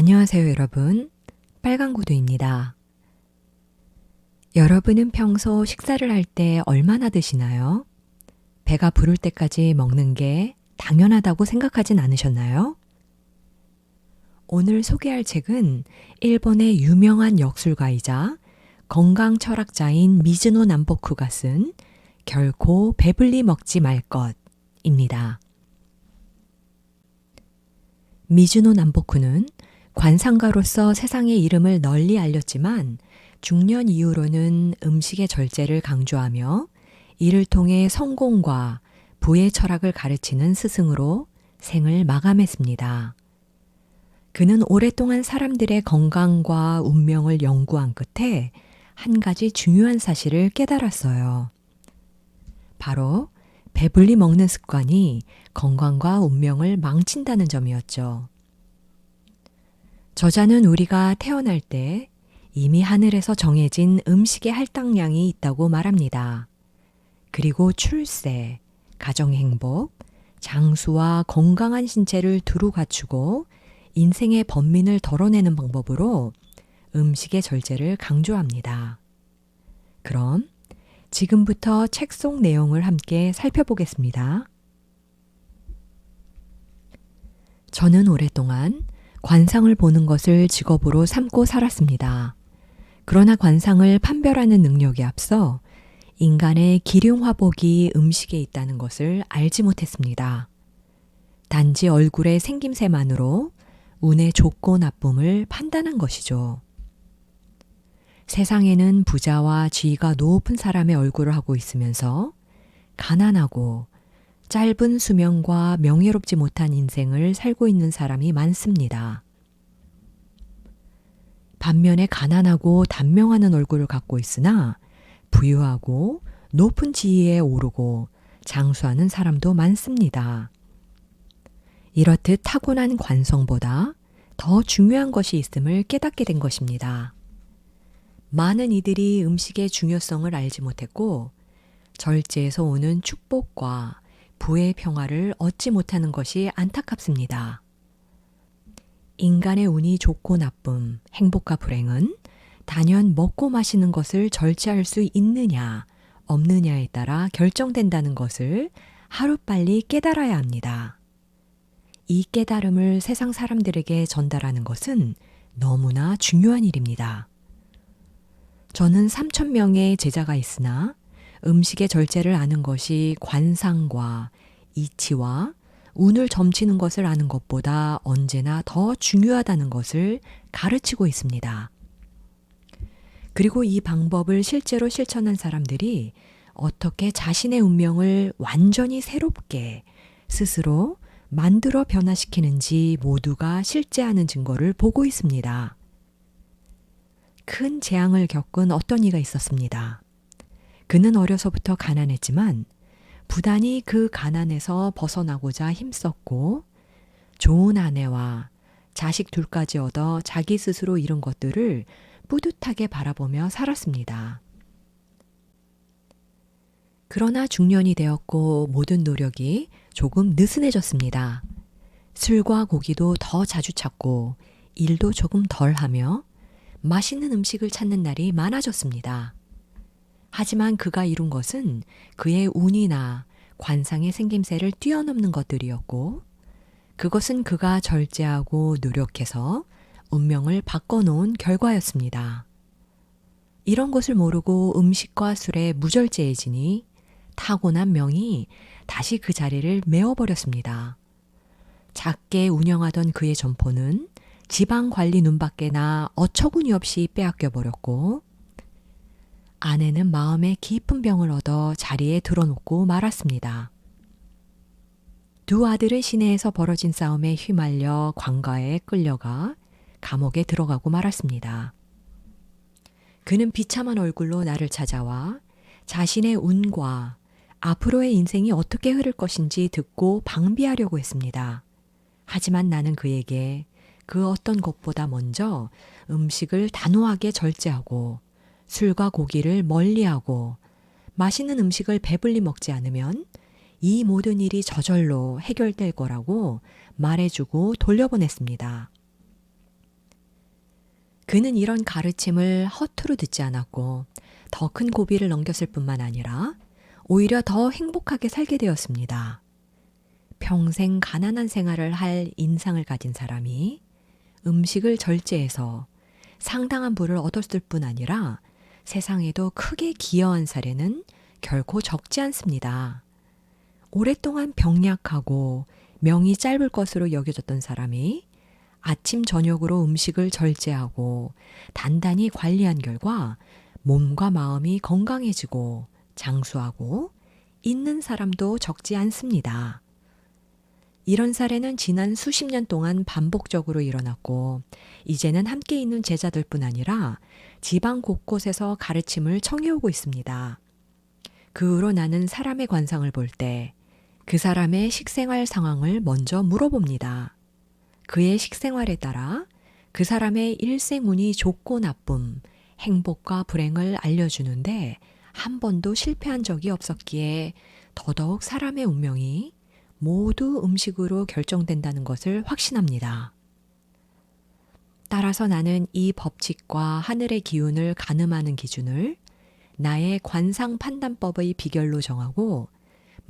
안녕하세요, 여러분. 빨간 구두입니다. 여러분은 평소 식사를 할 때 얼마나 드시나요? 배가 부를 때까지 먹는 게 당연하다고 생각하진 않으셨나요? 오늘 소개할 책은 일본의 유명한 역술가이자 건강 철학자인 미즈노 남보쿠가 쓴 결코 배불리 먹지 말 것입니다. 미즈노 남보쿠는 관상가로서 세상의 이름을 널리 알렸지만 중년 이후로는 음식의 절제를 강조하며 이를 통해 성공과 부의 철학을 가르치는 스승으로 생을 마감했습니다. 그는 오랫동안 사람들의 건강과 운명을 연구한 끝에 한 가지 중요한 사실을 깨달았어요. 바로 배불리 먹는 습관이 건강과 운명을 망친다는 점이었죠. 저자는 우리가 태어날 때 이미 하늘에서 정해진 음식의 할당량이 있다고 말합니다. 그리고 출세, 가정행복, 장수와 건강한 신체를 두루 갖추고 인생의 번민을 덜어내는 방법으로 음식의 절제를 강조합니다. 그럼 지금부터 책 속 내용을 함께 살펴보겠습니다. 저는 오랫동안 관상을 보는 것을 직업으로 삼고 살았습니다. 그러나 관상을 판별하는 능력에 앞서 인간의 기륭화복이 음식에 있다는 것을 알지 못했습니다. 단지 얼굴의 생김새만으로 운의 좋고 나쁨을 판단한 것이죠. 세상에는 부자와 지위가 높은 사람의 얼굴을 하고 있으면서 가난하고 짧은 수명과 명예롭지 못한 인생을 살고 있는 사람이 많습니다. 반면에 가난하고 단명하는 얼굴을 갖고 있으나 부유하고 높은 지위에 오르고 장수하는 사람도 많습니다. 이렇듯 타고난 관성보다 더 중요한 것이 있음을 깨닫게 된 것입니다. 많은 이들이 음식의 중요성을 알지 못했고 절제에서 오는 축복과 부의 평화를 얻지 못하는 것이 안타깝습니다. 인간의 운이 좋고 나쁨, 행복과 불행은 단연 먹고 마시는 것을 절제할 수 있느냐, 없느냐에 따라 결정된다는 것을 하루빨리 깨달아야 합니다. 이 깨달음을 세상 사람들에게 전달하는 것은 너무나 중요한 일입니다. 저는 3,000명의 제자가 있으나 음식의 절제를 아는 것이 관상과 이치와 운을 점치는 것을 아는 것보다 언제나 더 중요하다는 것을 가르치고 있습니다. 그리고 이 방법을 실제로 실천한 사람들이 어떻게 자신의 운명을 완전히 새롭게 스스로 만들어 변화시키는지 모두가 실제하는 증거를 보고 있습니다. 큰 재앙을 겪은 어떤 이가 있었습니다. 그는 어려서부터 가난했지만 부단히 그 가난에서 벗어나고자 힘썼고 좋은 아내와 자식 둘까지 얻어 자기 스스로 이룬 것들을 뿌듯하게 바라보며 살았습니다. 그러나 중년이 되었고 모든 노력이 조금 느슨해졌습니다. 술과 고기도 더 자주 찾고 일도 조금 덜 하며 맛있는 음식을 찾는 날이 많아졌습니다. 하지만 그가 이룬 것은 그의 운이나 관상의 생김새를 뛰어넘는 것들이었고 그것은 그가 절제하고 노력해서 운명을 바꿔놓은 결과였습니다. 이런 것을 모르고 음식과 술에 무절제해지니 타고난 명이 다시 그 자리를 메워버렸습니다. 작게 운영하던 그의 점포는 지방관리 눈밖에 나 어처구니 없이 빼앗겨버렸고 아내는 마음에 깊은 병을 얻어 자리에 들어놓고 말았습니다. 두 아들은 시내에서 벌어진 싸움에 휘말려 관가에 끌려가 감옥에 들어가고 말았습니다. 그는 비참한 얼굴로 나를 찾아와 자신의 운과 앞으로의 인생이 어떻게 흐를 것인지 듣고 방비하려고 했습니다. 하지만 나는 그에게 그 어떤 것보다 먼저 음식을 단호하게 절제하고 술과 고기를 멀리하고 맛있는 음식을 배불리 먹지 않으면 이 모든 일이 저절로 해결될 거라고 말해주고 돌려보냈습니다. 그는 이런 가르침을 허투루 듣지 않았고 더 큰 고비를 넘겼을 뿐만 아니라 오히려 더 행복하게 살게 되었습니다. 평생 가난한 생활을 할 인상을 가진 사람이 음식을 절제해서 상당한 부를 얻었을 뿐 아니라 세상에도 크게 기여한 사례는 결코 적지 않습니다. 오랫동안 병약하고 명이 짧을 것으로 여겨졌던 사람이 아침 저녁으로 음식을 절제하고 단단히 관리한 결과 몸과 마음이 건강해지고 장수하고 있는 사람도 적지 않습니다. 이런 사례는 지난 수십 년 동안 반복적으로 일어났고 이제는 함께 있는 제자들뿐 아니라 지방 곳곳에서 가르침을 청해오고 있습니다. 그 후로 나는 사람의 관상을 볼 때 그 사람의 식생활 상황을 먼저 물어봅니다. 그의 식생활에 따라 그 사람의 일생운이 좋고 나쁨, 행복과 불행을 알려주는데 한 번도 실패한 적이 없었기에 더더욱 사람의 운명이 모두 음식으로 결정된다는 것을 확신합니다. 따라서 나는 이 법칙과 하늘의 기운을 가늠하는 기준을 나의 관상 판단법의 비결로 정하고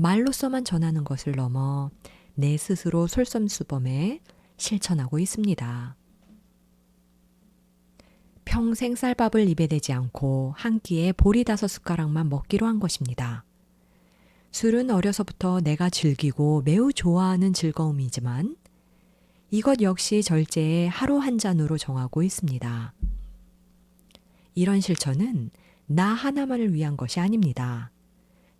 말로서만 전하는 것을 넘어 내 스스로 솔선수범해 실천하고 있습니다. 평생 쌀밥을 입에 대지 않고 한 끼에 보리 5숟가락만 먹기로 한 것입니다. 술은 어려서부터 내가 즐기고 매우 좋아하는 즐거움이지만 이것 역시 절제에 하루 한 잔으로 정하고 있습니다. 이런 실천은 나 하나만을 위한 것이 아닙니다.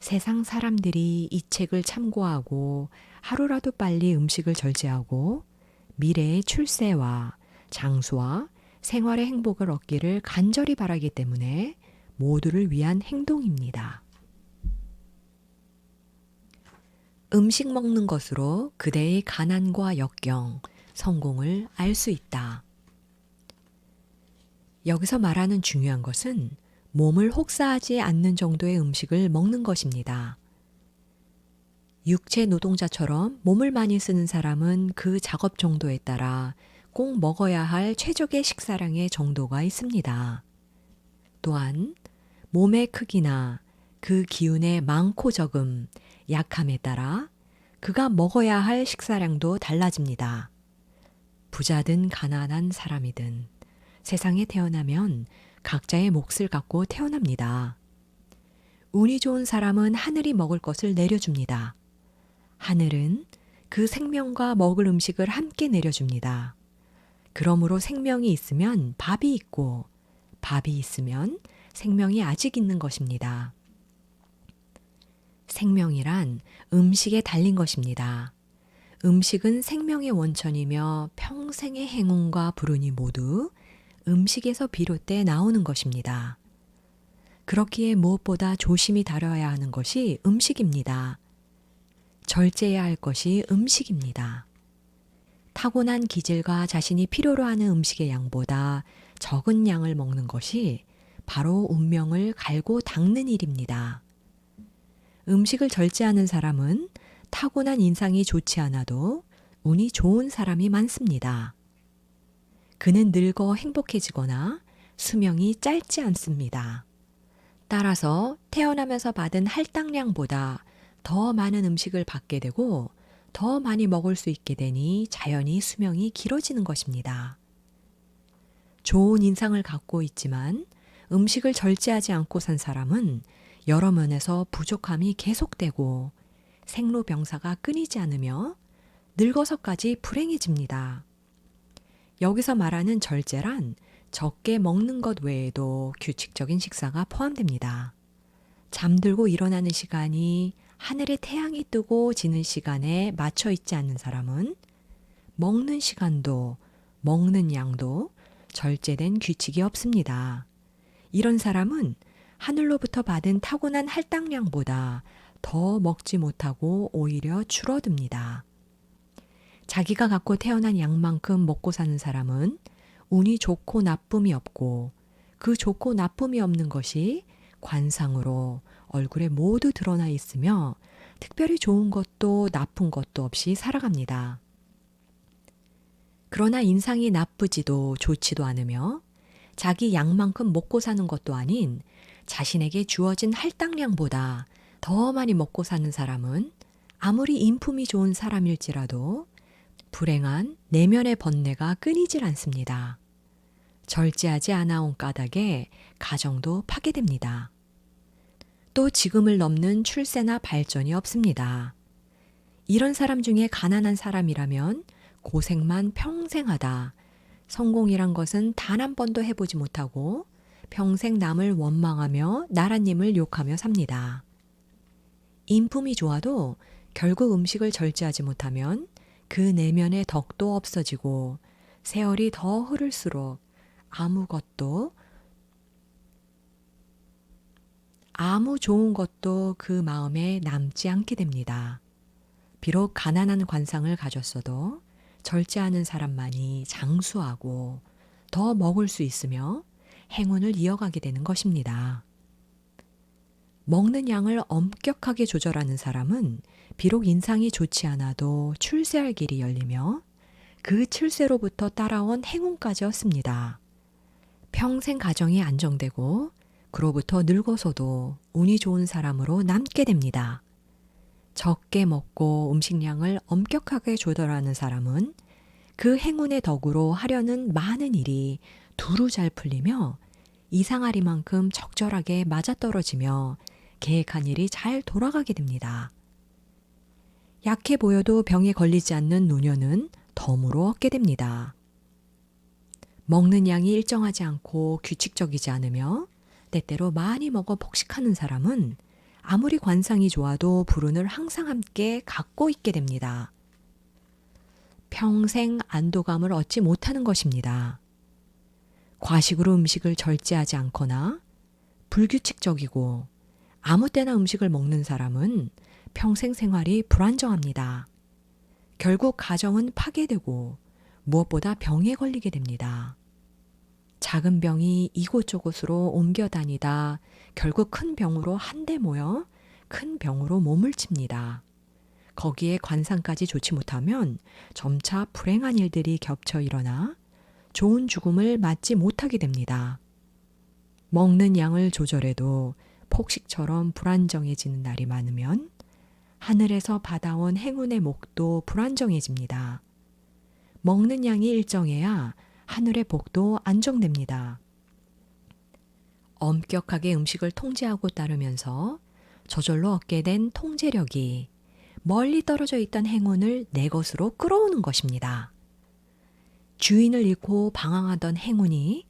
세상 사람들이 이 책을 참고하고 하루라도 빨리 음식을 절제하고 미래의 출세와 장수와 생활의 행복을 얻기를 간절히 바라기 때문에 모두를 위한 행동입니다. 음식 먹는 것으로 그대의 가난과 역경, 성공을 알 수 있다. 여기서 말하는 중요한 것은 몸을 혹사하지 않는 정도의 음식을 먹는 것입니다. 육체 노동자처럼 몸을 많이 쓰는 사람은 그 작업 정도에 따라 꼭 먹어야 할 최적의 식사량의 정도가 있습니다. 또한 몸의 크기나 그 기운의 많고 적음, 약함에 따라 그가 먹어야 할 식사량도 달라집니다. 부자든 가난한 사람이든 세상에 태어나면 각자의 몫을 갖고 태어납니다. 운이 좋은 사람은 하늘이 먹을 것을 내려줍니다. 하늘은 그 생명과 먹을 음식을 함께 내려줍니다. 그러므로 생명이 있으면 밥이 있고 밥이 있으면 생명이 아직 있는 것입니다. 생명이란 음식에 달린 것입니다. 음식은 생명의 원천이며 평생의 행운과 불운이 모두 음식에서 비롯돼 나오는 것입니다. 그렇기에 무엇보다 조심히 다뤄야 하는 것이 음식입니다. 절제해야 할 것이 음식입니다. 타고난 기질과 자신이 필요로 하는 음식의 양보다 적은 양을 먹는 것이 바로 운명을 갈고 닦는 일입니다. 음식을 절제하는 사람은 타고난 인상이 좋지 않아도 운이 좋은 사람이 많습니다. 그는 늙어 행복해지거나 수명이 짧지 않습니다. 따라서 태어나면서 받은 할당량보다 더 많은 음식을 받게 되고 더 많이 먹을 수 있게 되니 자연히 수명이 길어지는 것입니다. 좋은 인상을 갖고 있지만 음식을 절제하지 않고 산 사람은 여러 면에서 부족함이 계속되고 생로병사가 끊이지 않으며 늙어서까지 불행해집니다. 여기서 말하는 절제란 적게 먹는 것 외에도 규칙적인 식사가 포함됩니다. 잠들고 일어나는 시간이 하늘에 태양이 뜨고 지는 시간에 맞춰 있지 않는 사람은 먹는 시간도 먹는 양도 절제된 규칙이 없습니다. 이런 사람은 하늘로부터 받은 타고난 할당량보다 더 먹지 못하고 오히려 줄어듭니다. 자기가 갖고 태어난 양만큼 먹고 사는 사람은 운이 좋고 나쁨이 없고 그 좋고 나쁨이 없는 것이 관상으로 얼굴에 모두 드러나 있으며 특별히 좋은 것도 나쁜 것도 없이 살아갑니다. 그러나 인상이 나쁘지도 좋지도 않으며 자기 양만큼 먹고 사는 것도 아닌 자신에게 주어진 할당량보다 더 많이 먹고 사는 사람은 아무리 인품이 좋은 사람일지라도 불행한 내면의 번뇌가 끊이질 않습니다. 절제하지 않아온 까닭에 가정도 파괴됩니다. 또 지금을 넘는 출세나 발전이 없습니다. 이런 사람 중에 가난한 사람이라면 고생만 평생 하다 성공이란 것은 단 한 번도 해보지 못하고 평생 남을 원망하며 나라님을 욕하며 삽니다. 인품이 좋아도 결국 음식을 절제하지 못하면 그 내면의 덕도 없어지고 세월이 더 흐를수록 아무 좋은 것도 그 마음에 남지 않게 됩니다. 비록 가난한 관상을 가졌어도 절제하는 사람만이 장수하고 더 먹을 수 있으며 행운을 이어가게 되는 것입니다. 먹는 양을 엄격하게 조절하는 사람은 비록 인상이 좋지 않아도 출세할 길이 열리며 그 출세로부터 따라온 행운까지 얻습니다. 평생 가정이 안정되고 그로부터 늙어서도 운이 좋은 사람으로 남게 됩니다. 적게 먹고 음식량을 엄격하게 조절하는 사람은 그 행운의 덕으로 하려는 많은 일이 두루 잘 풀리며 이상하리만큼 적절하게 맞아떨어지며 계획한 일이 잘 돌아가게 됩니다. 약해 보여도 병에 걸리지 않는 노년은 덤으로 얻게 됩니다. 먹는 양이 일정하지 않고 규칙적이지 않으며 때때로 많이 먹어 폭식하는 사람은 아무리 관상이 좋아도 불운을 항상 함께 갖고 있게 됩니다. 평생 안도감을 얻지 못하는 것입니다. 과식으로 음식을 절제하지 않거나 불규칙적이고 아무 때나 음식을 먹는 사람은 평생 생활이 불안정합니다. 결국 가정은 파괴되고 무엇보다 병에 걸리게 됩니다. 작은 병이 이곳저곳으로 옮겨 다니다 결국 큰 병으로 한데 모여 큰 병으로 몸을 칩니다. 거기에 관상까지 좋지 못하면 점차 불행한 일들이 겹쳐 일어나 좋은 죽음을 맞지 못하게 됩니다. 먹는 양을 조절해도 폭식처럼 불안정해지는 날이 많으면 하늘에서 받아온 행운의 목도 불안정해집니다. 먹는 양이 일정해야 하늘의 복도 안정됩니다. 엄격하게 음식을 통제하고 따르면서 저절로 얻게 된 통제력이 멀리 떨어져 있던 행운을 내 것으로 끌어오는 것입니다. 주인을 잃고 방황하던 행운이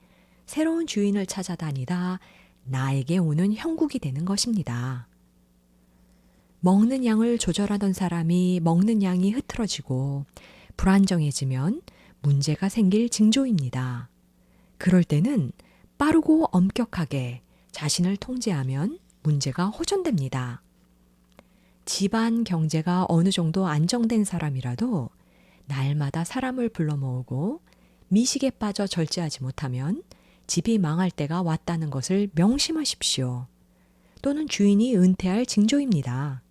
새로운 주인을 찾아다니다 나에게 오는 형국이 되는 것입니다. 먹는 양을 조절하던 사람이 먹는 양이 흐트러지고 불안정해지면 문제가 생길 징조입니다. 그럴 때는 빠르고 엄격하게 자신을 통제하면 문제가 호전됩니다. 집안 경제가 어느 정도 안정된 사람이라도 날마다 사람을 불러 모으고 미식에 빠져 절제하지 못하면 집이 망할 때가 왔다는 것을 명심하십시오. 또는 주인이 은퇴할 징조입니다.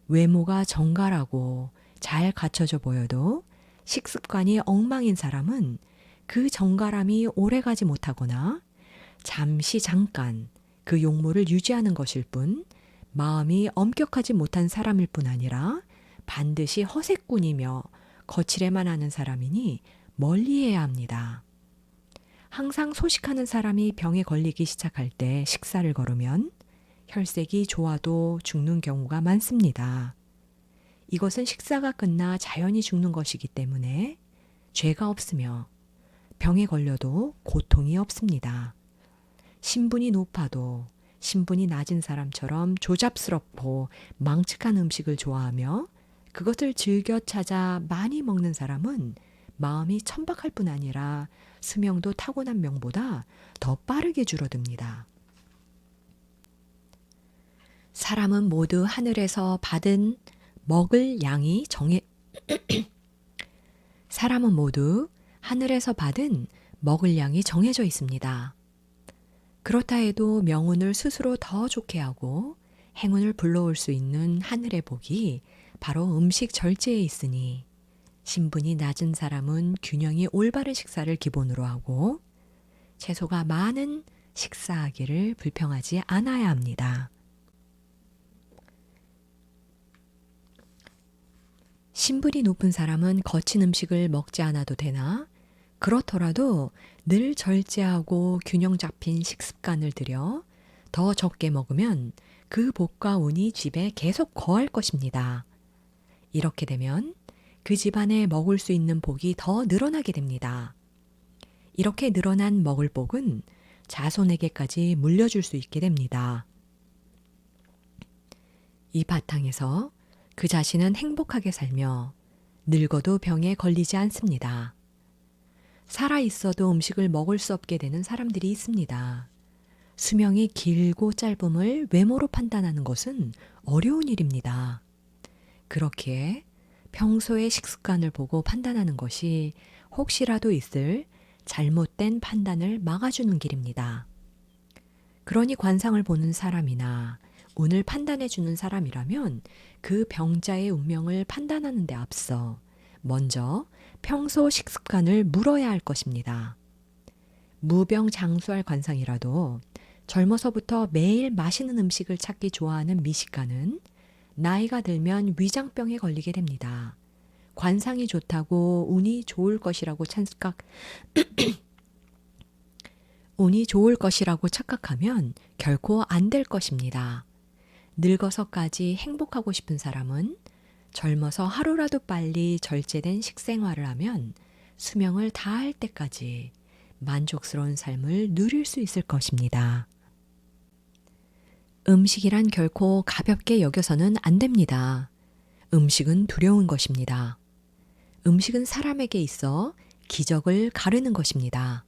외모가 정갈하고 잘 갖춰져 보여도 식습관이 엉망인 사람은 그 정갈함이 오래가지 못하거나 잠깐 그 용모를 유지하는 것일 뿐 마음이 엄격하지 못한 사람일 뿐 아니라 반드시 허세꾼이며 거칠에만 하는 사람이니 멀리해야 합니다. 항상 소식하는 사람이 병에 걸리기 시작할 때 식사를 거르면 혈색이 좋아도 죽는 경우가 많습니다. 이것은 식사가 끝나 자연히 죽는 것이기 때문에 죄가 없으며 병에 걸려도 고통이 없습니다. 신분이 높아도 신분이 낮은 사람처럼 조잡스럽고 망측한 음식을 좋아하며 그것을 즐겨 찾아 많이 먹는 사람은 마음이 천박할 뿐 아니라 수명도 타고난 명보다 더 빠르게 줄어듭니다. 사람은 모두 하늘에서 받은 먹을 양이 사람은 모두 하늘에서 받은 먹을 양이 정해져 있습니다. 그렇다 해도 명운을 스스로 더 좋게 하고 행운을 불러올 수 있는 하늘의 복이 바로 음식 절제에 있으니 신분이 낮은 사람은 균형이 올바른 식사를 기본으로 하고 채소가 많은 식사하기를 불평하지 않아야 합니다. 신분이 높은 사람은 거친 음식을 먹지 않아도 되나? 그렇더라도 늘 절제하고 균형 잡힌 식습관을 들여 더 적게 먹으면 그 복과 운이 집에 계속 거할 것입니다. 이렇게 되면 그 집안에 먹을 수 있는 복이 더 늘어나게 됩니다. 이렇게 늘어난 먹을 복은 자손에게까지 물려줄 수 있게 됩니다. 이 바탕에서 그 자신은 행복하게 살며 늙어도 병에 걸리지 않습니다. 살아 있어도 음식을 먹을 수 없게 되는 사람들이 있습니다. 수명이 길고 짧음을 외모로 판단하는 것은 어려운 일입니다. 그렇기에 평소의 식습관을 보고 판단하는 것이 혹시라도 있을 잘못된 판단을 막아주는 길입니다. 그러니 관상을 보는 사람이나 운을 판단해주는 사람이라면 그 병자의 운명을 판단하는 데 앞서 먼저 평소 식습관을 물어야 할 것입니다. 무병장수할 관상이라도 젊어서부터 매일 맛있는 음식을 찾기 좋아하는 미식가는 나이가 들면 위장병에 걸리게 됩니다. 관상이 좋다고 운이 좋을 것이라고 착각하면 결코 안 될 것입니다. 늙어서까지 행복하고 싶은 사람은 젊어서 하루라도 빨리 절제된 식생활을 하면 수명을 다할 때까지 만족스러운 삶을 누릴 수 있을 것입니다. 음식이란 결코 가볍게 여겨서는 안 됩니다. 음식은 두려운 것입니다. 음식은 사람에게 있어 기적을 가르는 것입니다.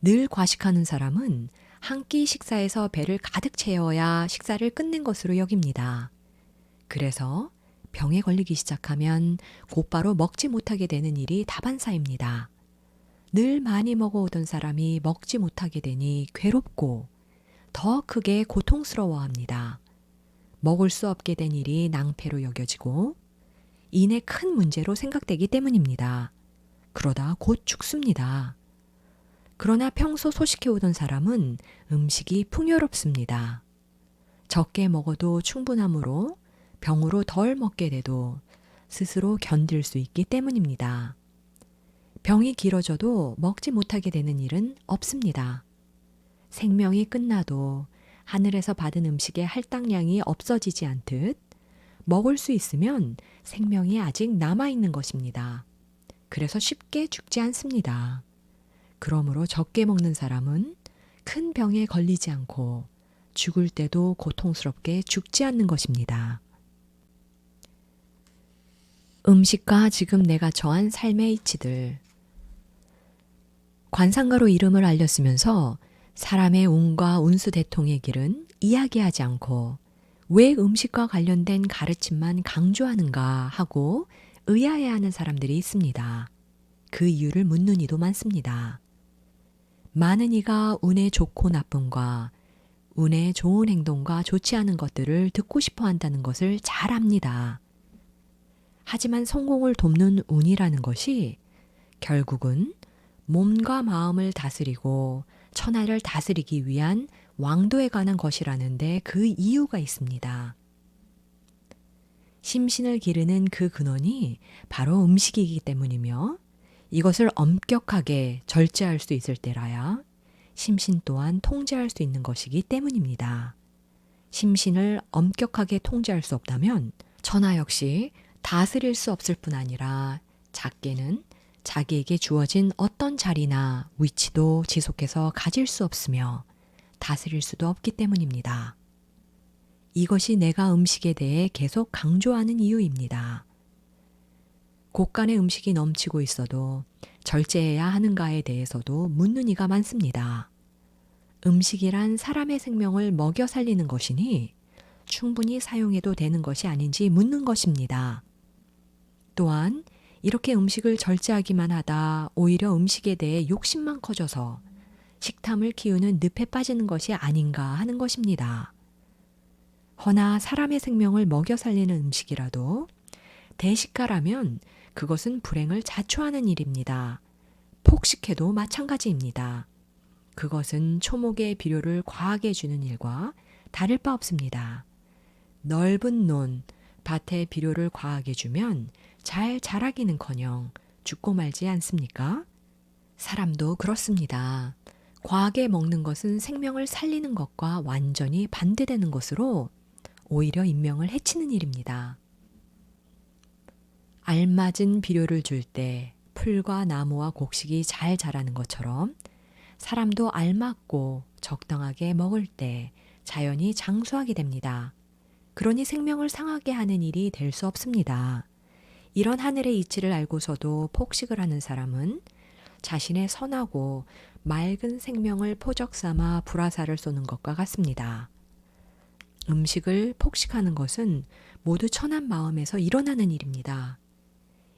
늘 과식하는 사람은 한 끼 식사에서 배를 가득 채워야 식사를 끝낸 것으로 여깁니다. 그래서 병에 걸리기 시작하면 곧바로 먹지 못하게 되는 일이 다반사입니다. 늘 많이 먹어오던 사람이 먹지 못하게 되니 괴롭고 더 크게 고통스러워합니다. 먹을 수 없게 된 일이 낭패로 여겨지고 이내 큰 문제로 생각되기 때문입니다. 그러다 곧 죽습니다. 그러나 평소 소식해오던 사람은 음식이 풍요롭습니다. 적게 먹어도 충분하므로 병으로 덜 먹게 돼도 스스로 견딜 수 있기 때문입니다. 병이 길어져도 먹지 못하게 되는 일은 없습니다. 생명이 끝나도 하늘에서 받은 음식의 할당량이 없어지지 않듯 먹을 수 있으면 생명이 아직 남아있는 것입니다. 그래서 쉽게 죽지 않습니다. 그러므로 적게 먹는 사람은 큰 병에 걸리지 않고 죽을 때도 고통스럽게 죽지 않는 것입니다. 음식과 지금 내가 처한 삶의 이치들. 관상가로 이름을 알렸으면서 사람의 운과 운수 대통의 길은 이야기하지 않고 왜 음식과 관련된 가르침만 강조하는가 하고 의아해하는 사람들이 있습니다. 그 이유를 묻는 이도 많습니다. 많은 이가 운의 좋고 나쁨과 운의 좋은 행동과 좋지 않은 것들을 듣고 싶어 한다는 것을 잘 압니다. 하지만 성공을 돕는 운이라는 것이 결국은 몸과 마음을 다스리고 천하를 다스리기 위한 왕도에 관한 것이라는데 그 이유가 있습니다. 심신을 기르는 그 근원이 바로 음식이기 때문이며 이것을 엄격하게 절제할 수 있을 때라야 심신 또한 통제할 수 있는 것이기 때문입니다. 심신을 엄격하게 통제할 수 없다면 천하 역시 다스릴 수 없을 뿐 아니라 작게는 자기에게 주어진 어떤 자리나 위치도 지속해서 가질 수 없으며 다스릴 수도 없기 때문입니다. 이것이 내가 음식에 대해 계속 강조하는 이유입니다. 곳간에 음식이 넘치고 있어도 절제해야 하는가에 대해서도 묻는 이가 많습니다. 음식이란 사람의 생명을 먹여 살리는 것이니 충분히 사용해도 되는 것이 아닌지 묻는 것입니다. 또한 이렇게 음식을 절제하기만 하다 오히려 음식에 대해 욕심만 커져서 식탐을 키우는 늪에 빠지는 것이 아닌가 하는 것입니다. 허나 사람의 생명을 먹여 살리는 음식이라도 대식가라면 그것은 불행을 자초하는 일입니다. 폭식해도 마찬가지입니다. 그것은 초목의 비료를 과하게 주는 일과 다를 바 없습니다. 넓은 논, 밭에 비료를 과하게 주면 잘 자라기는커녕 죽고 말지 않습니까? 사람도 그렇습니다. 과하게 먹는 것은 생명을 살리는 것과 완전히 반대되는 것으로 오히려 인명을 해치는 일입니다. 알맞은 비료를 줄 때 풀과 나무와 곡식이 잘 자라는 것처럼 사람도 알맞고 적당하게 먹을 때 자연히 장수하게 됩니다. 그러니 생명을 상하게 하는 일이 될 수 없습니다. 이런 하늘의 이치를 알고서도 폭식을 하는 사람은 자신의 선하고 맑은 생명을 포적 삼아 불화살을 쏘는 것과 같습니다. 음식을 폭식하는 것은 모두 천한 마음에서 일어나는 일입니다.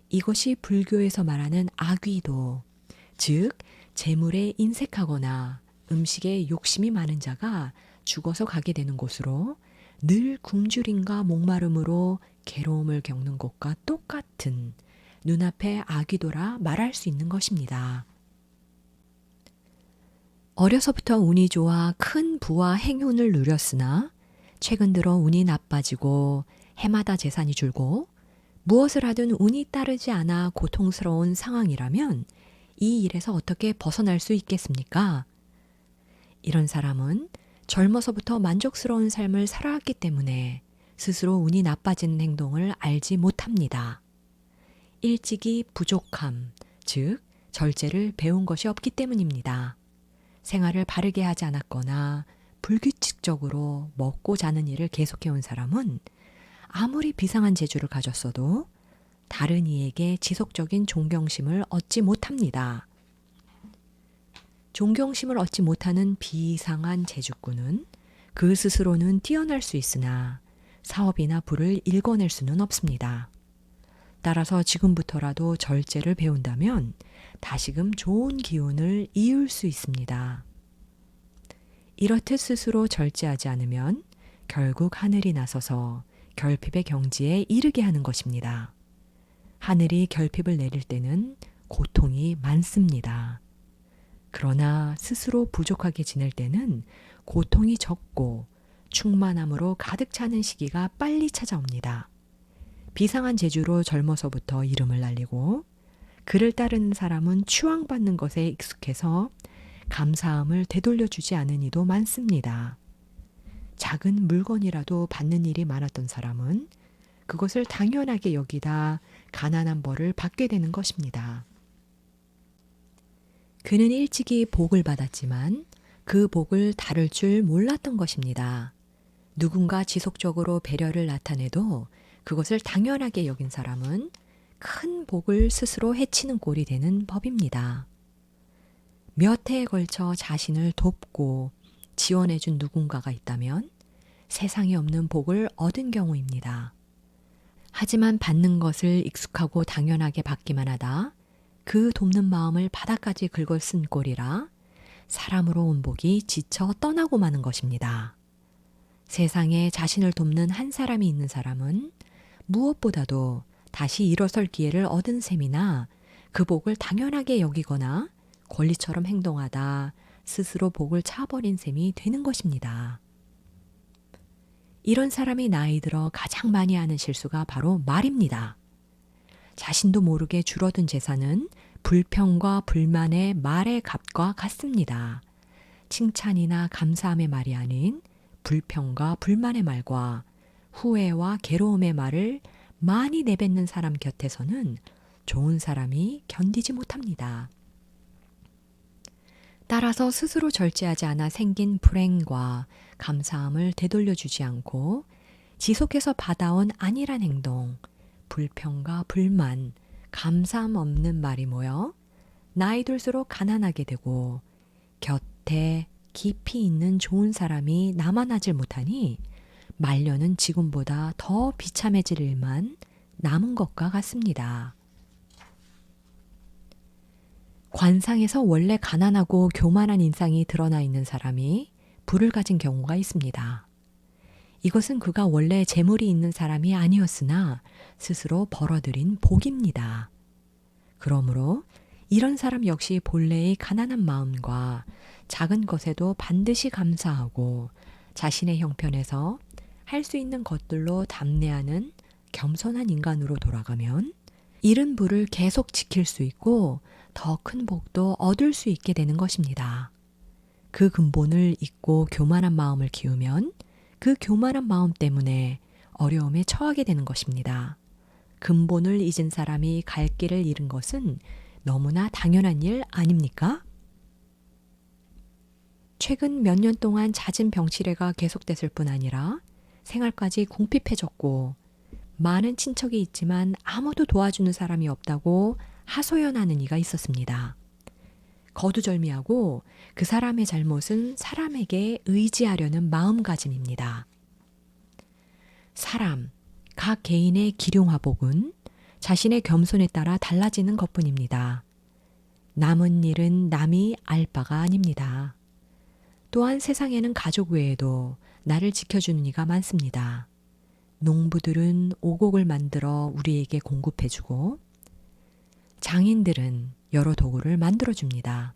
이것이 불교에서 말하는 악의도, 즉 재물에 인색하거나 음식에 욕심이 많은 자가 죽어서 가게 되는 곳으로 늘 굶주림과 목마름으로 괴로움을 겪는 것과 똑같은 눈앞의 악의도라 말할 수 있는 것입니다. 어려서부터 운이 좋아 큰 부와 행운을 누렸으나 최근 들어 운이 나빠지고 해마다 재산이 줄고 무엇을 하든 운이 따르지 않아 고통스러운 상황이라면 이 일에서 어떻게 벗어날 수 있겠습니까? 이런 사람은 젊어서부터 만족스러운 삶을 살아왔기 때문에 스스로 운이 나빠지는 행동을 알지 못합니다. 일찍이 부족함, 즉 절제를 배운 것이 없기 때문입니다. 생활을 바르게 하지 않았거나 불규칙적으로 먹고 자는 일을 계속해온 사람은 아무리 비상한 재주를 가졌어도 다른 이에게 지속적인 존경심을 얻지 못합니다. 존경심을 얻지 못하는 비상한 재주꾼은 그 스스로는 뛰어날 수 있으나 사업이나 부를 일궈낼 수는 없습니다. 따라서 지금부터라도 절제를 배운다면 다시금 좋은 기운을 이을 수 있습니다. 이렇듯 스스로 절제하지 않으면 결국 하늘이 나서서 결핍의 경지에 이르게 하는 것입니다. 하늘이 결핍을 내릴 때는 고통이 많습니다. 그러나 스스로 부족하게 지낼 때는 고통이 적고 충만함으로 가득 차는 시기가 빨리 찾아옵니다. 비상한 재주로 젊어서부터 이름을 날리고 그를 따르는 사람은 추앙받는 것에 익숙해서 감사함을 되돌려주지 않은 이도 많습니다. 작은 물건이라도 받는 일이 많았던 사람은 그것을 당연하게 여기다 가난한 벌을 받게 되는 것입니다. 그는 일찍이 복을 받았지만 그 복을 다룰 줄 몰랐던 것입니다. 누군가 지속적으로 배려를 나타내도 그것을 당연하게 여긴 사람은 큰 복을 스스로 해치는 꼴이 되는 법입니다. 몇 해에 걸쳐 자신을 돕고 지원해준 누군가가 있다면 세상에 없는 복을 얻은 경우입니다. 하지만 받는 것을 익숙하고 당연하게 받기만 하다 그 돕는 마음을 바닥까지 긁어 쓴 꼴이라 사람으로 온 복이 지쳐 떠나고 마는 것입니다. 세상에 자신을 돕는 한 사람이 있는 사람은 무엇보다도 다시 일어설 기회를 얻은 셈이나 그 복을 당연하게 여기거나 권리처럼 행동하다 스스로 복을 차버린 셈이 되는 것입니다. 이런 사람이 나이 들어 가장 많이 하는 실수가 바로 말입니다. 자신도 모르게 줄어든 재산은 불평과 불만의 말의 값과 같습니다. 칭찬이나 감사함의 말이 아닌 불평과 불만의 말과 후회와 괴로움의 말을 많이 내뱉는 사람 곁에서는 좋은 사람이 견디지 못합니다. 따라서 스스로 절제하지 않아 생긴 불행과 감사함을 되돌려주지 않고 지속해서 받아온 안일한 행동, 불평과 불만, 감사함 없는 말이 모여 나이 들수록 가난하게 되고 곁에 깊이 있는 좋은 사람이 남아나질 못하니 말년은 지금보다 더 비참해질 일만 남은 것과 같습니다. 관상에서 원래 가난하고 교만한 인상이 드러나 있는 사람이 부를 가진 경우가 있습니다. 이것은 그가 원래 재물이 있는 사람이 아니었으나 스스로 벌어들인 복입니다. 그러므로 이런 사람 역시 본래의 가난한 마음과 작은 것에도 반드시 감사하고 자신의 형편에서 할 수 있는 것들로 담내하는 겸손한 인간으로 돌아가면 잃은 부를 계속 지킬 수 있고 더 큰 복도 얻을 수 있게 되는 것입니다. 그 근본을 잊고 교만한 마음을 키우면 그 교만한 마음 때문에 어려움에 처하게 되는 것입니다. 근본을 잊은 사람이 갈 길을 잃은 것은 너무나 당연한 일 아닙니까? 최근 몇 년 동안 잦은 병치레가 계속됐을 뿐 아니라 생활까지 궁핍해졌고 많은 친척이 있지만 아무도 도와주는 사람이 없다고 하소연하는 이가 있었습니다. 거두절미하고 그 사람의 잘못은 사람에게 의지하려는 마음가짐입니다. 사람, 각 개인의 기륭화복은 자신의 겸손에 따라 달라지는 것뿐입니다. 남은 일은 남이 알 바가 아닙니다. 또한 세상에는 가족 외에도 나를 지켜주는 이가 많습니다. 농부들은 오곡을 만들어 우리에게 공급해주고 장인들은 여러 도구를 만들어줍니다.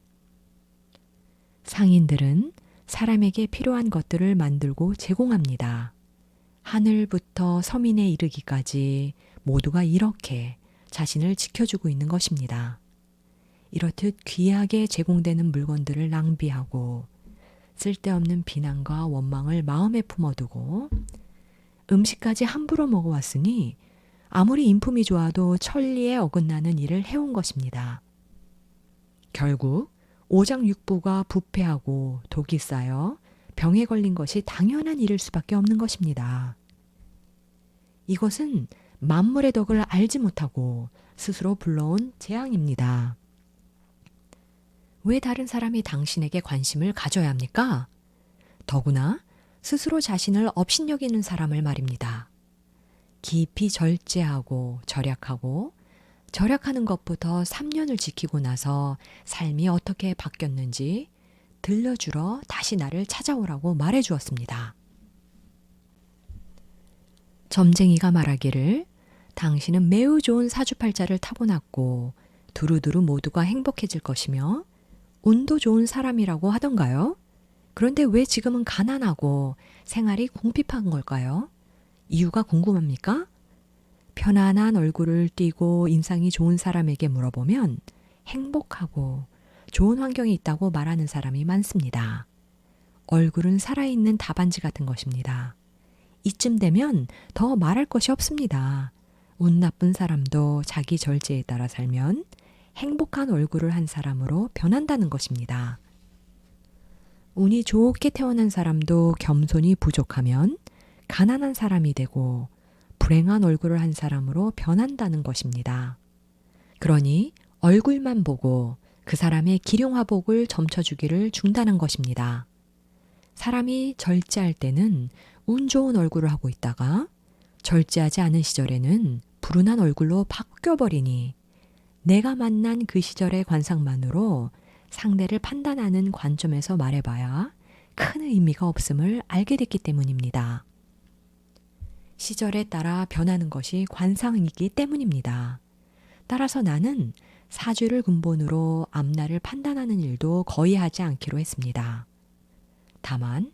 상인들은 사람에게 필요한 것들을 만들고 제공합니다. 하늘부터 서민에 이르기까지 모두가 이렇게 자신을 지켜주고 있는 것입니다. 이렇듯 귀하게 제공되는 물건들을 낭비하고 쓸데없는 비난과 원망을 마음에 품어두고 음식까지 함부로 먹어왔으니 아무리 인품이 좋아도 천리에 어긋나는 일을 해온 것입니다. 결국 오장육부가 부패하고 독이 쌓여 병에 걸린 것이 당연한 일일 수밖에 없는 것입니다. 이것은 만물의 덕을 알지 못하고 스스로 불러온 재앙입니다. 왜 다른 사람이 당신에게 관심을 가져야 합니까? 더구나 스스로 자신을 업신여기는 사람을 말입니다. 깊이 절제하고 절약하고 절약하는 것부터 3년을 지키고 나서 삶이 어떻게 바뀌었는지 들려주러 다시 나를 찾아오라고 말해 주었습니다. 점쟁이가 말하기를 당신은 매우 좋은 사주팔자를 타고났고 두루두루 모두가 행복해질 것이며 운도 좋은 사람이라고 하던가요? 그런데 왜 지금은 가난하고 생활이 궁핍한 걸까요? 이유가 궁금합니까? 편안한 얼굴을 띠고 인상이 좋은 사람에게 물어보면 행복하고 좋은 환경이 있다고 말하는 사람이 많습니다. 얼굴은 살아있는 답안지 같은 것입니다. 이쯤 되면 더 말할 것이 없습니다. 운 나쁜 사람도 자기 절제에 따라 살면 행복한 얼굴을 한 사람으로 변한다는 것입니다. 운이 좋게 태어난 사람도 겸손이 부족하면 가난한 사람이 되고 불행한 얼굴을 한 사람으로 변한다는 것입니다. 그러니 얼굴만 보고 그 사람의 기륭화복을 점쳐주기를 중단한 것입니다. 사람이 절제할 때는 운 좋은 얼굴을 하고 있다가 절제하지 않은 시절에는 불운한 얼굴로 바뀌어버리니 내가 만난 그 시절의 관상만으로 상대를 판단하는 관점에서 말해봐야 큰 의미가 없음을 알게 됐기 때문입니다. 시절에 따라 변하는 것이 관상이기 때문입니다. 따라서 나는 사주를 근본으로 앞날을 판단하는 일도 거의 하지 않기로 했습니다. 다만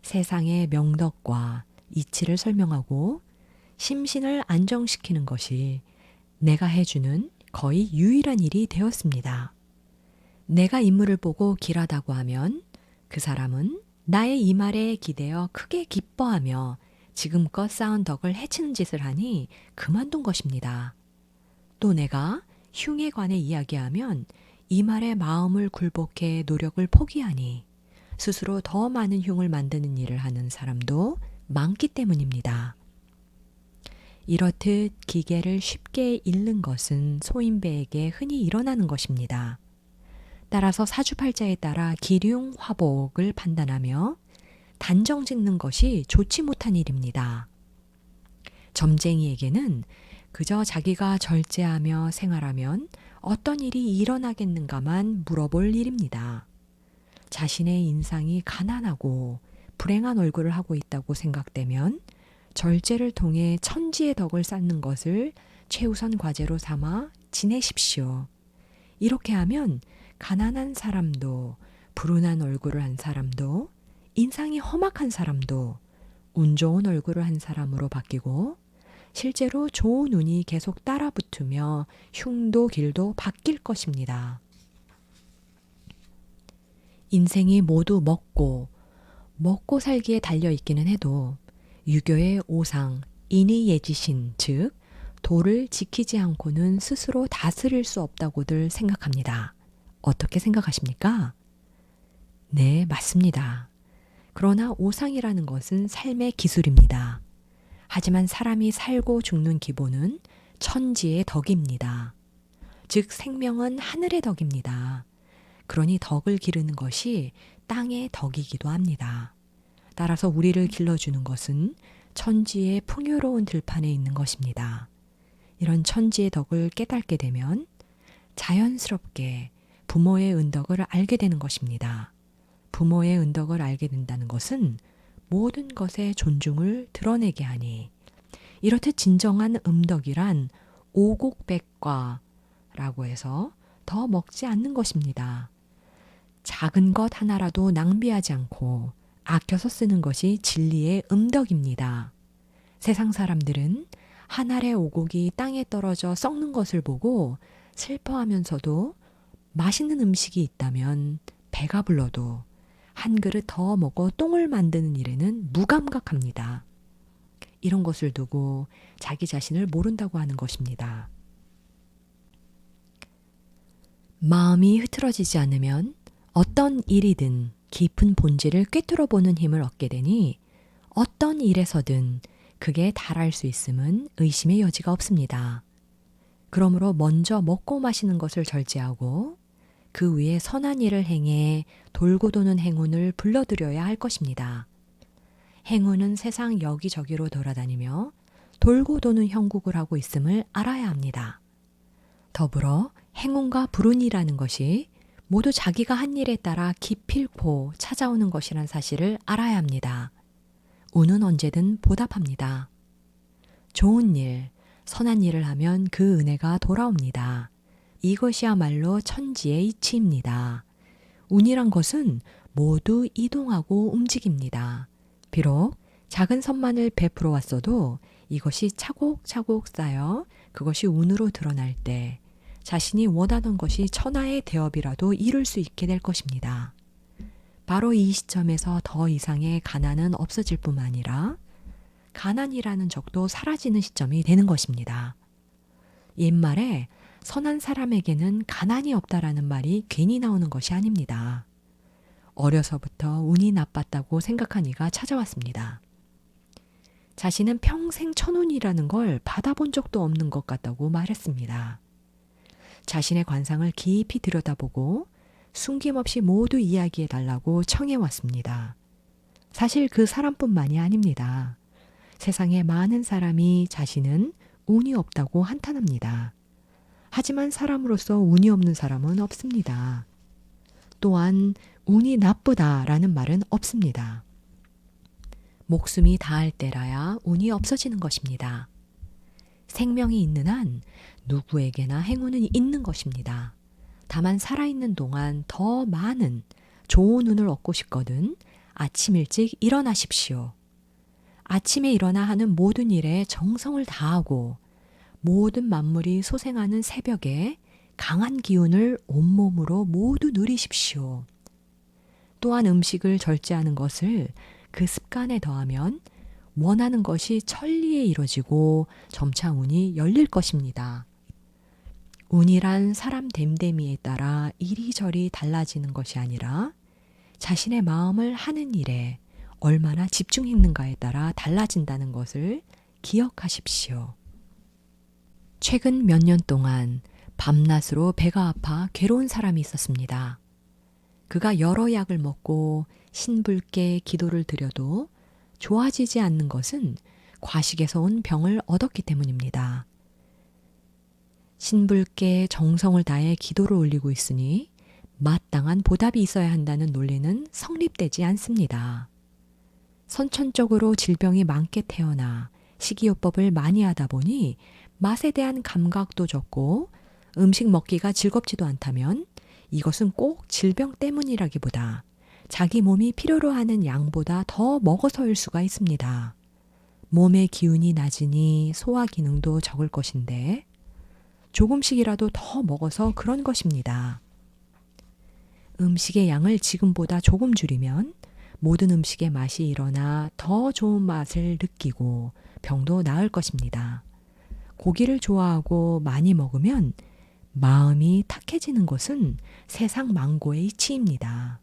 세상의 명덕과 이치를 설명하고 심신을 안정시키는 것이 내가 해주는 거의 유일한 일이 되었습니다. 내가 인물을 보고 길하다고 하면 그 사람은 나의 이 말에 기대어 크게 기뻐하며 지금껏 쌓은 덕을 해치는 짓을 하니 그만둔 것입니다. 또 내가 흉에 관해 이야기하면 이 말에 마음을 굴복해 노력을 포기하니 스스로 더 많은 흉을 만드는 일을 하는 사람도 많기 때문입니다. 이렇듯 기계를 쉽게 잃는 것은 소인배에게 흔히 일어나는 것입니다. 따라서 사주팔자에 따라 기륭, 화복을 판단하며 단정 짓는 것이 좋지 못한 일입니다. 점쟁이에게는 그저 자기가 절제하며 생활하면 어떤 일이 일어나겠는가만 물어볼 일입니다. 자신의 인상이 가난하고 불행한 얼굴을 하고 있다고 생각되면 절제를 통해 천지의 덕을 쌓는 것을 최우선 과제로 삼아 지내십시오. 이렇게 하면 가난한 사람도 불운한 얼굴을 한 사람도 인상이 험악한 사람도 운 좋은 얼굴을 한 사람으로 바뀌고 실제로 좋은 운이 계속 따라붙으며 흉도 길도 바뀔 것입니다. 인생이 모두 먹고 살기에 달려 있기는 해도 유교의 오상, 인의예지신, 즉 도를 지키지 않고는 스스로 다스릴 수 없다고들 생각합니다. 어떻게 생각하십니까? 네, 맞습니다. 그러나 오상이라는 것은 삶의 기술입니다. 하지만 사람이 살고 죽는 기본은 천지의 덕입니다. 즉 생명은 하늘의 덕입니다. 그러니 덕을 기르는 것이 땅의 덕이기도 합니다. 따라서 우리를 길러주는 것은 천지의 풍요로운 들판에 있는 것입니다. 이런 천지의 덕을 깨닫게 되면 자연스럽게 부모의 은덕을 알게 되는 것입니다. 부모의 은덕을 알게 된다는 것은 모든 것의 존중을 드러내게 하니 이렇듯 진정한 음덕이란 오곡백과라고 해서 더 먹지 않는 것입니다. 작은 것 하나라도 낭비하지 않고 아껴서 쓰는 것이 진리의 음덕입니다. 세상 사람들은 한 알의 오곡이 땅에 떨어져 썩는 것을 보고 슬퍼하면서도 맛있는 음식이 있다면 배가 불러도 한 그릇 더 먹어 똥을 만드는 일에는 무감각합니다. 이런 것을 두고 자기 자신을 모른다고 하는 것입니다. 마음이 흐트러지지 않으면 어떤 일이든 깊은 본질을 꿰뚫어 보는 힘을 얻게 되니 어떤 일에서든 그게 달할 수 있음은 의심의 여지가 없습니다. 그러므로 먼저 먹고 마시는 것을 절제하고 그 위에 선한 일을 행해 돌고 도는 행운을 불러들여야 할 것입니다. 행운은 세상 여기저기로 돌아다니며 돌고 도는 형국을 하고 있음을 알아야 합니다. 더불어 행운과 불운이라는 것이 모두 자기가 한 일에 따라 기필코 찾아오는 것이란 사실을 알아야 합니다. 운은 언제든 보답합니다. 좋은 일, 선한 일을 하면 그 은혜가 돌아옵니다. 이것이야말로 천지의 이치입니다. 운이란 것은 모두 이동하고 움직입니다. 비록 작은 선만을 베풀어 왔어도 이것이 차곡차곡 쌓여 그것이 운으로 드러날 때 자신이 원하던 것이 천하의 대업이라도 이룰 수 있게 될 것입니다. 바로 이 시점에서 더 이상의 가난은 없어질 뿐만 아니라 가난이라는 적도 사라지는 시점이 되는 것입니다. 옛말에 선한 사람에게는 가난이 없다라는 말이 괜히 나오는 것이 아닙니다. 어려서부터 운이 나빴다고 생각한 이가 찾아왔습니다. 자신은 평생 천운이라는 걸 받아본 적도 없는 것 같다고 말했습니다. 자신의 관상을 깊이 들여다보고 숨김없이 모두 이야기해달라고 청해왔습니다. 사실 그 사람뿐만이 아닙니다. 세상에 많은 사람이 자신은 운이 없다고 한탄합니다. 하지만 사람으로서 운이 없는 사람은 없습니다. 또한 운이 나쁘다라는 말은 없습니다. 목숨이 다할 때라야 운이 없어지는 것입니다. 생명이 있는 한 누구에게나 행운은 있는 것입니다. 다만 살아있는 동안 더 많은 좋은 운을 얻고 싶거든 아침 일찍 일어나십시오. 아침에 일어나 하는 모든 일에 정성을 다하고 모든 만물이 소생하는 새벽에 강한 기운을 온몸으로 모두 누리십시오. 또한 음식을 절제하는 것을 그 습관에 더하면 원하는 것이 천리에 이루어지고 점차 운이 열릴 것입니다. 운이란 사람 됨됨이에 따라 이리저리 달라지는 것이 아니라 자신의 마음을 하는 일에 얼마나 집중했는가에 따라 달라진다는 것을 기억하십시오. 최근 몇 년 동안 밤낮으로 배가 아파 괴로운 사람이 있었습니다. 그가 여러 약을 먹고 신불께 기도를 드려도 좋아지지 않는 것은 과식에서 온 병을 얻었기 때문입니다. 신불께 정성을 다해 기도를 올리고 있으니 마땅한 보답이 있어야 한다는 논리는 성립되지 않습니다. 선천적으로 질병이 많게 태어나 식이요법을 많이 하다 보니 맛에 대한 감각도 적고 음식 먹기가 즐겁지도 않다면 이것은 꼭 질병 때문이라기보다 자기 몸이 필요로 하는 양보다 더 먹어서일 수가 있습니다. 몸의 기운이 낮으니 소화 기능도 적을 것인데 조금씩이라도 더 먹어서 그런 것입니다. 음식의 양을 지금보다 조금 줄이면 모든 음식의 맛이 일어나 더 좋은 맛을 느끼고 병도 나을 것입니다. 고기를 좋아하고 많이 먹으면 마음이 탁해지는 것은 세상 만고의 이치입니다.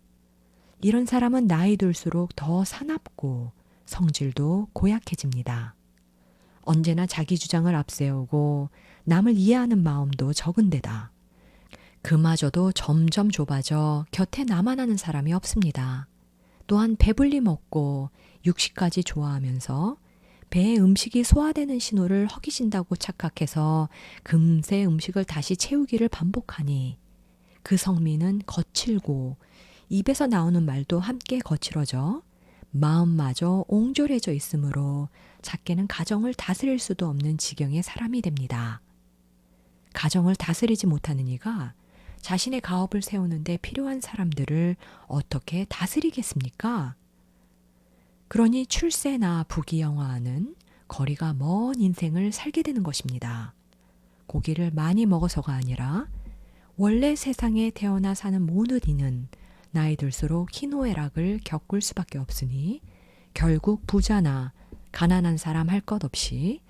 이런 사람은 나이 들수록 더 사납고 성질도 고약해집니다. 언제나 자기 주장을 앞세우고 남을 이해하는 마음도 적은 데다 그마저도 점점 좁아져 곁에 나만 아는 사람이 없습니다. 또한 배불리 먹고 육식까지 좋아하면서 배에 음식이 소화되는 신호를 허기진다고 착각해서 금세 음식을 다시 채우기를 반복하니 그 성미는 거칠고 입에서 나오는 말도 함께 거칠어져 마음마저 옹졸해져 있으므로 작게는 가정을 다스릴 수도 없는 지경의 사람이 됩니다. 가정을 다스리지 못하는 이가 자신의 가업을 세우는데 필요한 사람들을 어떻게 다스리겠습니까? 그러니 출세나 부귀영화하는 거리가 먼 인생을 살게 되는 것입니다. 고기를 많이 먹어서가 아니라 원래 세상에 태어나 사는 모든 이는 나이 들수록 희노애락을 겪을 수밖에 없으니 결국 부자나 가난한 사람 할 것 없이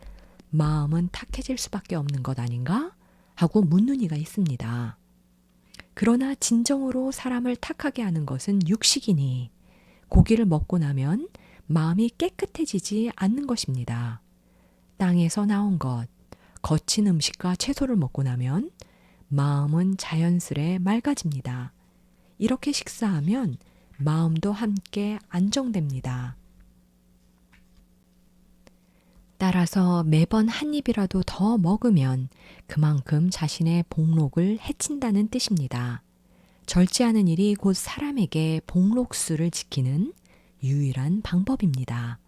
마음은 탁해질 수밖에 없는 것 아닌가? 하고 묻는 이가 있습니다. 그러나 진정으로 사람을 탁하게 하는 것은 육식이니 고기를 먹고 나면 마음이 깨끗해지지 않는 것입니다. 땅에서 나온 것, 거친 음식과 채소를 먹고 나면 마음은 자연스레 맑아집니다. 이렇게 식사하면 마음도 함께 안정됩니다. 따라서 매번 한 입이라도 더 먹으면 그만큼 자신의 복록을 해친다는 뜻입니다. 절제하는 일이 곧 사람에게 복록수를 지키는 유일한 방법입니다.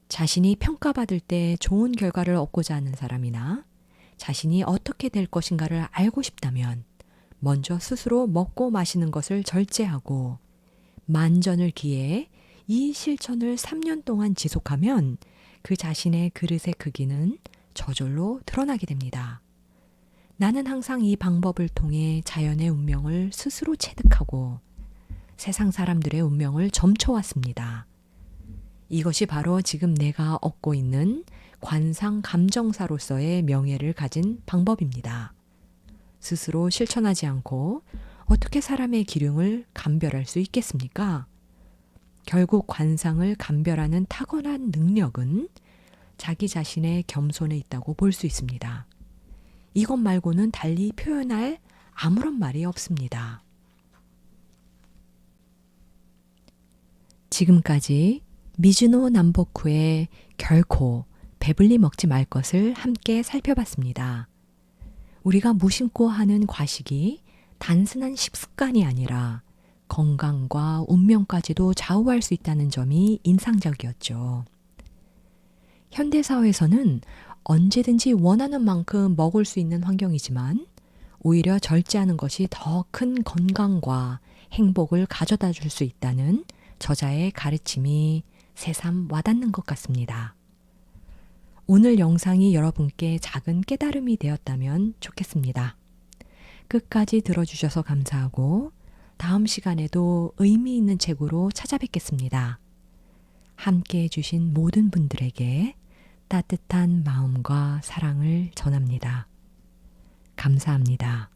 자신이 평가받을 때 좋은 결과를 얻고자 하는 사람이나 자신이 어떻게 될 것인가를 알고 싶다면 먼저 스스로 먹고 마시는 것을 절제하고 만전을 기해에 이 실천을 3년 동안 지속하면 그 자신의 그릇의 크기는 저절로 드러나게 됩니다. 나는 항상 이 방법을 통해 자연의 운명을 스스로 체득하고 세상 사람들의 운명을 점쳐왔습니다. 이것이 바로 지금 내가 얻고 있는 관상 감정사로서의 명예를 가진 방법입니다. 스스로 실천하지 않고 어떻게 사람의 기륭을 감별할 수 있겠습니까? 결국 관상을 감별하는 탁월한 능력은 자기 자신의 겸손에 있다고 볼 수 있습니다. 이것 말고는 달리 표현할 아무런 말이 없습니다. 지금까지 미즈노 남보쿠의 결코 배불리 먹지 말 것을 함께 살펴봤습니다. 우리가 무심코 하는 과식이 단순한 식습관이 아니라 건강과 운명까지도 좌우할 수 있다는 점이 인상적이었죠. 현대사회에서는 언제든지 원하는 만큼 먹을 수 있는 환경이지만 오히려 절제하는 것이 더 큰 건강과 행복을 가져다 줄 수 있다는 저자의 가르침이 새삼 와닿는 것 같습니다. 오늘 영상이 여러분께 작은 깨달음이 되었다면 좋겠습니다. 끝까지 들어주셔서 감사하고 다음 시간에도 의미 있는 책으로 찾아뵙겠습니다. 함께 해주신 모든 분들에게 따뜻한 마음과 사랑을 전합니다. 감사합니다.